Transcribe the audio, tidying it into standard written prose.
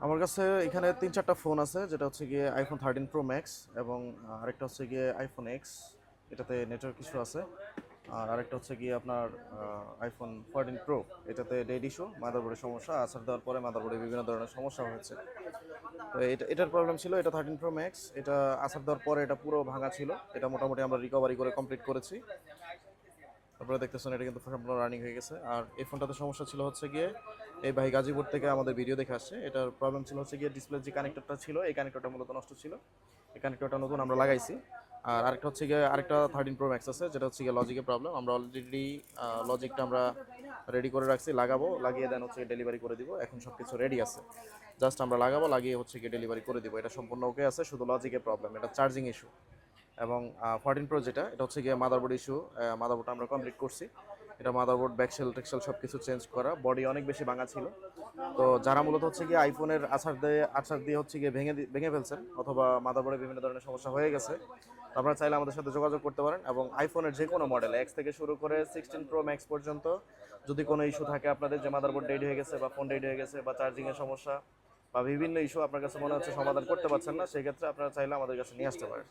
আমার কাছে এখানে ৩-৪টা ফোন আছে, যেটা হচ্ছে গিয়ে iPhone 13 Pro Max এবং আরেকটা হচ্ছে গিয়ে iPhone X, এটাতে নেটওয়ার্ক ইস্যু আছে। আর আরেকটা হচ্ছে গিয়ে আপনার iPhone 14 Pro, এটাতে ডেড ইস্যু, মাদারবোর্ডের সমস্যা, আসার দেওয়ার পরে মাদারবোর্ডে বিভিন্ন ধরনের সমস্যা হয়েছে। তো এটার প্রবলেম ছিল, এটা 13 Pro Max, এটা আসার দেওয়ার পরে এটা পুরো ভাঙা ছিল। এটা মোটামুটি আমরা রিকভারি করে কমপ্লিট করেছি। তারপরে দেখতেছেন এটা কিন্তু সম্পূর্ণ রানিং হয়ে গেছে। আর এই ফোনটাতে সমস্যা ছিল হচ্ছে গিয়ে, এই ভাই গাজীপুর থেকে আমাদের ভিডিও দেখে আসছে, এটার প্রবলেম ছিল হচ্ছে গিয়ে ডিসপ্লে যে কানেক্টরটা ছিল, এই কানেক্টরটা মূলত নষ্ট ছিল। এই কানেক্টরটা নতুন আমরা লাগাইছি। আর আরেকটা হচ্ছে গিয়ে আরেকটা 13 Pro Max আছে, যেটা হচ্ছে গিয়ে লজিকের প্রবলেম। আমরা অলরেডি লজিকটা আমরা রেডি করে রাখছি, লাগাবো, লাগিয়ে দেন হচ্ছে ডেলিভারি করে দিব। এখন সব কিছু রেডি আছে, জাস্ট আমরা লাগাবো, লাগিয়ে হচ্ছে গিয়ে ডেলিভারি করে দিব। এটা সম্পূর্ণ ওকে আছে, শুধু লজিকের প্রবলেম, এটা চার্জিং ইস্যু। এবং 14 প্রো যেটা, এটা হচ্ছে গিয়ে মাদারবোর্ড ইস্যু। মাদারবোর্ডটা আমরা কমপ্লিট করছি। এটা মাদারবোর্ড ব্যাকশেল টেক্সেল সব কিছু চেঞ্জ করা, বডি অনেক বেশি ভাঙা ছিল। তো যারা মূলত হচ্ছে গিয়ে আইফোনের আছাড় দিয়ে হচ্ছে গিয়ে ভেঙে ফেলছেন, অথবা মাদারবোর্ডে বিভিন্ন ধরনের সমস্যা হয়ে গেছে, তো আপনারা চাইলে আমাদের সাথে যোগাযোগ করতে পারেন। এবং আইফোনের যে কোনো মডেল এক্স থেকে শুরু করে 16 প্রো ম্যাক্স পর্যন্ত যদি কোনো ইস্যু থাকে আপনাদের, যে মাদারবোর্ড ডেড হয়ে গেছে বা ফোন ডেড হয়ে গেছে বা চার্জিংয়ের সমস্যা বা বিভিন্ন ইস্যু আপনার কাছে মনে হচ্ছে সমাধান করতে পারছেন না, সেক্ষেত্রে আপনারা চাইলে আমাদের কাছে নিয়ে আসতে পারেন।